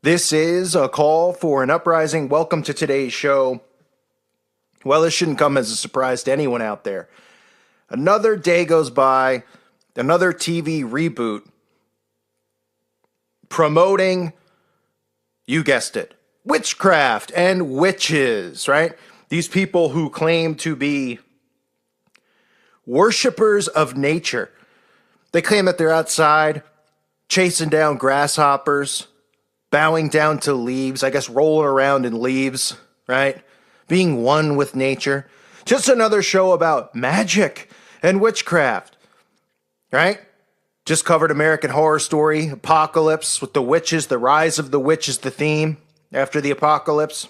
This is a call for an uprising. Welcome to today's show. Well, this shouldn't come as a surprise to anyone out there. Another day goes by, another TV reboot promoting, you guessed it, witchcraft and witches, right? These people who claim to be worshipers of nature. They claim that they're outside chasing down grasshoppers, bowing down to leaves, I guess rolling around in leaves, right? Being one with nature. Just another show about magic and witchcraft, right? Just covered American Horror Story, Apocalypse, with the witches, the rise of the witch is the theme after the apocalypse.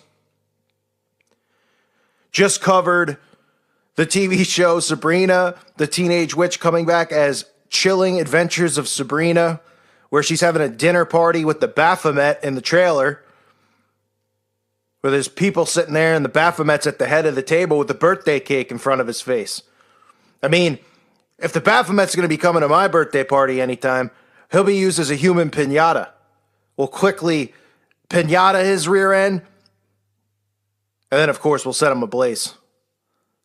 Just covered the TV show Sabrina, the Teenage Witch, coming back as Chilling Adventures of Sabrina, where she's having a dinner party with the Baphomet in the trailer, where there's people sitting there and the Baphomet's at the head of the table with the birthday cake in front of his face. I mean, if the Baphomet's going to be coming to my birthday party anytime, he'll be used as a human piñata. We'll quickly piñata his rear end, and then, of course, we'll set him ablaze.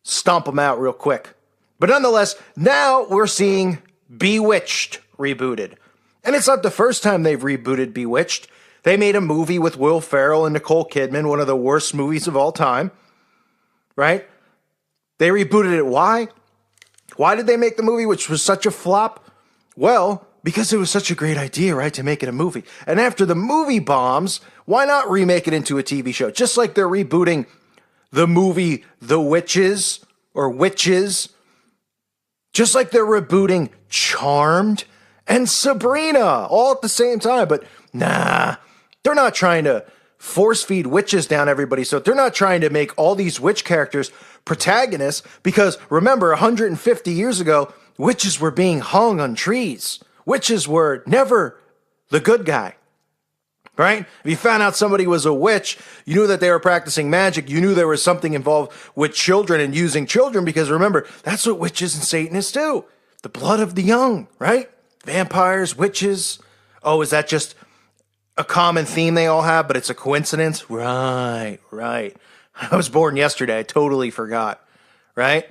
Stomp him out real quick. But nonetheless, now we're seeing Bewitched rebooted. And it's not the first time they've rebooted Bewitched. They made a movie with Will Ferrell and Nicole Kidman, one of the worst movies of all time, right? They rebooted it. Why? Why did they make the movie, which was such a flop? Well, because it was such a great idea, right, to make it a movie. And after the movie bombs, why not remake it into a TV show? Just like they're rebooting the movie The Witches, or Witches, just like they're rebooting Charmed and Sabrina all at the same time. But nah, they're not trying to force feed witches down everybody's throat. They're not trying to make all these witch characters protagonists, because remember, 150 years ago, witches were being hung on trees. Witches were never the good guy, right? If you found out somebody was a witch, you knew that they were practicing magic. You knew there was something involved with children and using children, because remember, that's what witches and Satanists do. The blood of the young, right? Vampires, witches. Oh, is that just a common theme they all have, but it's a coincidence? Right. I was born yesterday. I totally forgot, right?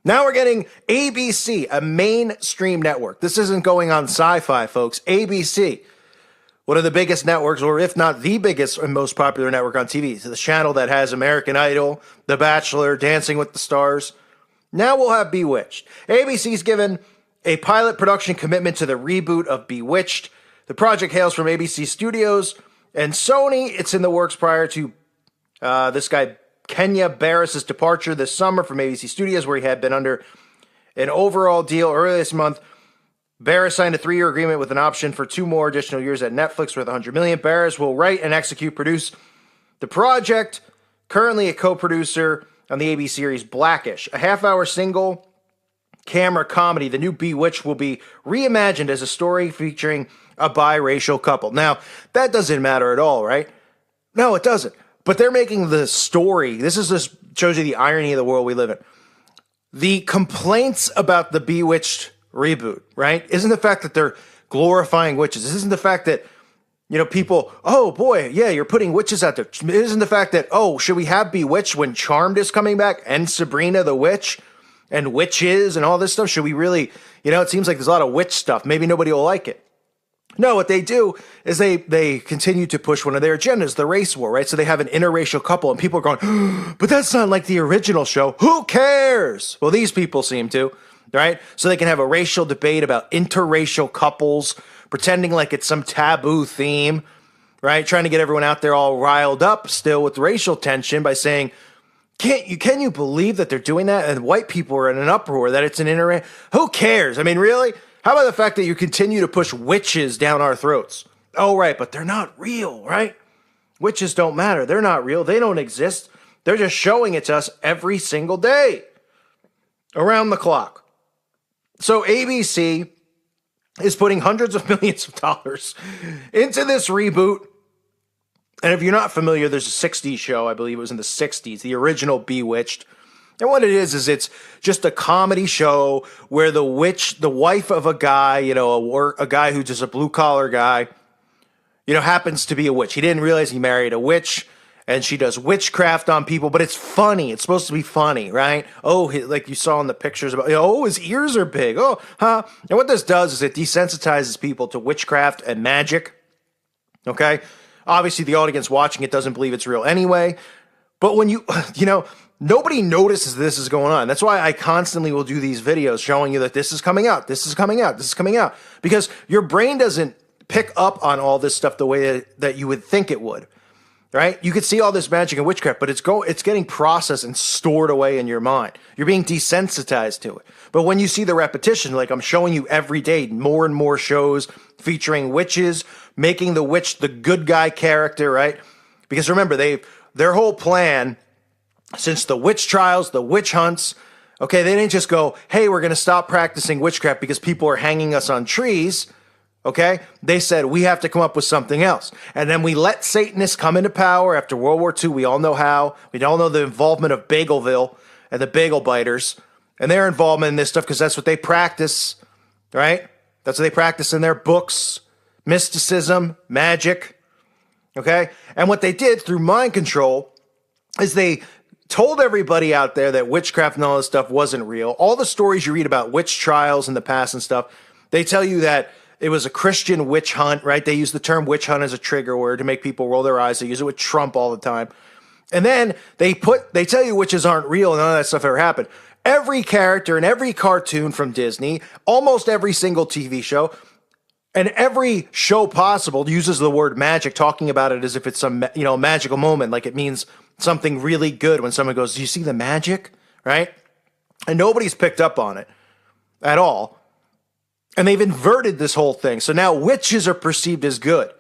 Now we're getting ABC, a mainstream network. This isn't going on Sci-Fi, folks. ABC, one of the biggest networks, or if not the biggest and most popular network on TV. It's the channel that has American Idol, The Bachelor, Dancing with the Stars. Now we'll have Bewitched. ABC's given a pilot production commitment to the reboot of Bewitched. The project hails from ABC Studios and Sony. It's in the works prior to this guy Kenya Barris's departure this summer from ABC Studios, where he had been under an overall deal earlier this month. Barris signed a 3-year agreement with an option for 2 more additional years at Netflix worth $100 million. Barris will write and produce the project. Currently a co-producer on the ABC series Blackish, a half-hour single camera comedy. The new Bewitched will be reimagined as a story featuring a biracial couple. Now, that doesn't matter at all, right? No, it doesn't. But they're making the story. This just shows you the irony of the world we live in. The complaints about the Bewitched reboot, right, isn't the fact that they're glorifying witches. This isn't the fact that, people, oh boy, yeah, you're putting witches out there. It isn't the fact that, oh, should we have Bewitched when Charmed is coming back and Sabrina the Witch and witches and all this stuff? Should we really, it seems like there's a lot of witch stuff. Maybe nobody will like it. No, what they do is they continue to push one of their agendas, the race war, right? So they have an interracial couple, and people are going, but that's not like the original show. Who cares? Well, these people seem to, right? So they can have a racial debate about interracial couples, pretending like it's some taboo theme, right? Trying to get everyone out there all riled up still with racial tension by saying, can you believe that they're doing that? And white people are in an uproar that it's an interracial. Who cares? I mean, really? How about the fact that you continue to push witches down our throats? Oh, right, but they're not real, right? Witches don't matter. They're not real. They don't exist. They're just showing it to us every single day, around the clock. So ABC is putting hundreds of millions of dollars into this reboot. And if you're not familiar, there's a 60s show, I believe it was in the 60s, the original Bewitched. And what it is it's just a comedy show where the wife of a guy, a guy who's just a blue collar guy, happens to be a witch. He didn't realize he married a witch, and she does witchcraft on people, but it's funny. It's supposed to be funny, right? Oh, like you saw in the pictures about, oh, his ears are big. Oh, huh? And what this does is it desensitizes people to witchcraft and magic, okay? Obviously, the audience watching it doesn't believe it's real anyway, but when nobody notices this is going on. That's why I constantly will do these videos showing you that this is coming out, this is coming out, this is coming out, because your brain doesn't pick up on all this stuff the way that you would think it would, right? You could see all this magic and witchcraft, but it's getting processed and stored away in your mind. You're being desensitized to it. But when you see the repetition, like I'm showing you every day, more and more shows featuring witches, making the witch the good guy character, right? Because remember, their whole plan since the witch trials, the witch hunts, okay, they didn't just go, hey, we're going to stop practicing witchcraft because people are hanging us on trees, okay? They said, we have to come up with something else. And then we let Satanists come into power after World War II. We all know how. We all know the involvement of Bagelville and the bagel biters and their involvement in this stuff because that's what they practice, right? That's what they practice in their books, mysticism, magic, okay? And what they did through mind control is they told everybody out there that witchcraft and all this stuff wasn't real. All the stories you read about witch trials in the past and stuff, they tell you that it was a Christian witch hunt, right? They use the term witch hunt as a trigger word to make people roll their eyes. They use it with Trump all the time. And then they tell you witches aren't real and none of that stuff ever happened. Every character in every cartoon from Disney, almost every single TV show, and every show possible uses the word magic, talking about it as if it's some, magical moment, like it means something really good when someone goes, do you see the magic? Right? And nobody's picked up on it at all. And they've inverted this whole thing. So now witches are perceived as good.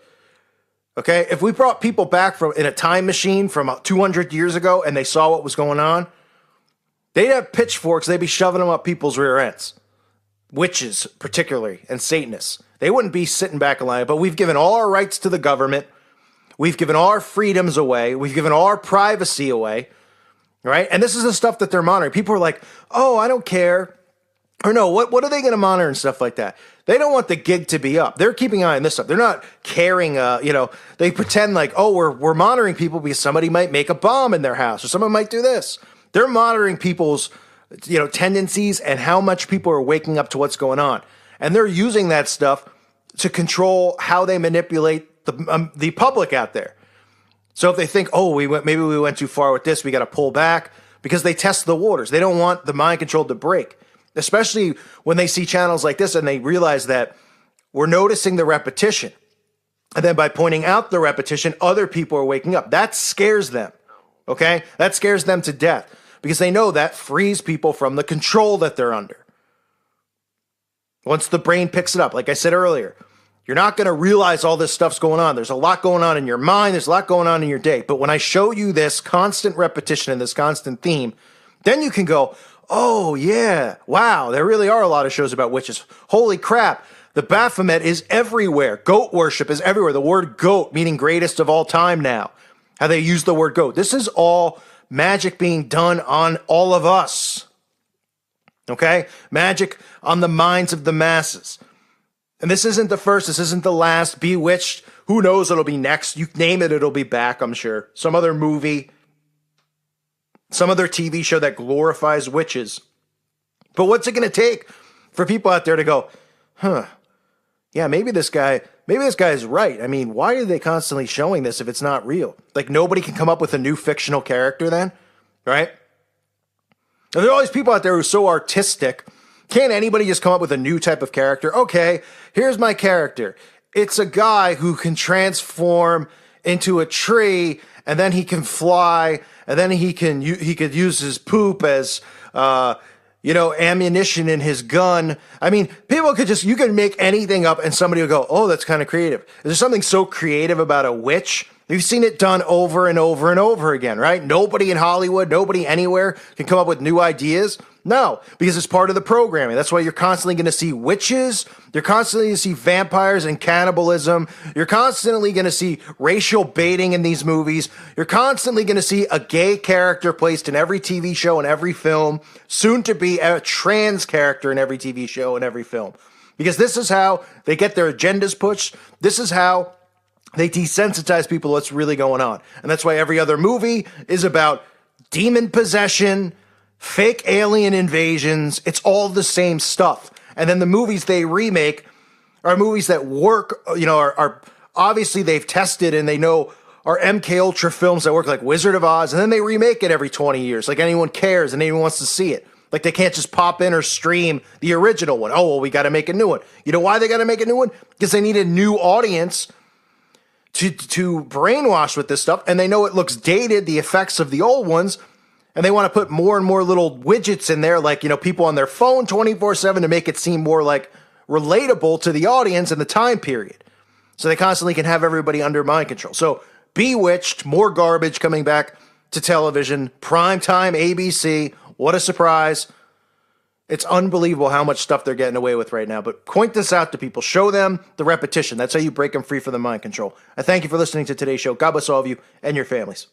Okay? If we brought people back in a time machine from 200 years ago and they saw what was going on, they'd have pitchforks, they'd be shoving them up people's rear ends. Witches, particularly, and Satanists. They wouldn't be sitting back and lying, but we've given all our rights to the government. We've given all our freedoms away. We've given all our privacy away, right? And this is the stuff that they're monitoring. People are like, oh, I don't care. Or no, what are they going to monitor and stuff like that? They don't want the gig to be up. They're keeping an eye on this stuff. They're not caring, they pretend like, oh, we're monitoring people because somebody might make a bomb in their house or someone might do this. They're monitoring people's, tendencies and how much people are waking up to what's going on. And they're using that stuff to control how they manipulate the public out there. So if they think, oh, maybe we went too far with this, we got to pull back, because they test the waters. They don't want the mind control to break, especially when they see channels like this and they realize that we're noticing the repetition. And then by pointing out the repetition, other people are waking up. That scares them, okay? That scares them to death because they know that frees people from the control that they're under. Once the brain picks it up, like I said earlier, you're not going to realize all this stuff's going on. There's a lot going on in your mind. There's a lot going on in your day. But when I show you this constant repetition and this constant theme, then you can go, oh, yeah, wow, there really are a lot of shows about witches. Holy crap, the Baphomet is everywhere. Goat worship is everywhere. The word goat, meaning greatest of all time now. How they use the word goat. This is all magic being done on all of us. Okay? Magic on the minds of the masses. And this isn't the first, this isn't the last. Bewitched, who knows what'll be next. You name it, it'll be back, I'm sure. Some other movie, some other TV show that glorifies witches. But what's it going to take for people out there to go, yeah, maybe this guy is right. I mean, why are they constantly showing this if it's not real? Like, nobody can come up with a new fictional character then, right? And there are all these people out there who are so artistic. Can't anybody just come up with a new type of character? Okay, here's my character. It's a guy who can transform into a tree, and then he can fly, and then he could use his poop as ammunition in his gun. I mean, you can make anything up, and somebody will go, oh, that's kind of creative. Is there something so creative about a witch? You've seen it done over and over and over again, right? Nobody in Hollywood, nobody anywhere can come up with new ideas. No, because it's part of the programming. That's why you're constantly going to see witches. You're constantly going to see vampires and cannibalism. You're constantly going to see racial baiting in these movies. You're constantly going to see a gay character placed in every TV show and every film, soon to be a trans character in every TV show and every film. Because this is how they get their agendas pushed. This is how They desensitize people to what's really going on. And that's why every other movie is about demon possession, fake alien invasions. It's all the same stuff. And then the movies they remake are movies that work, are obviously they've tested and they know are MK Ultra films that work, like Wizard of Oz, and then they remake it every 20 years. Like anyone cares and anyone wants to see it. Like they can't just pop in or stream the original one. Oh, well, we got to make a new one. You know why they got to make a new one? Because they need a new audience to brainwash with this stuff, and they know it looks dated, the effects of the old ones, and they want to put more and more little widgets in there, like, people on their phone 24/7 to make it seem more like relatable to the audience and the time period. So they constantly can have everybody under mind control. So Bewitched, more garbage coming back to television, primetime ABC. What a surprise. It's unbelievable how much stuff they're getting away with right now. But point this out to people. Show them the repetition. That's how you break them free from the mind control. I thank you for listening to today's show. God bless all of you and your families.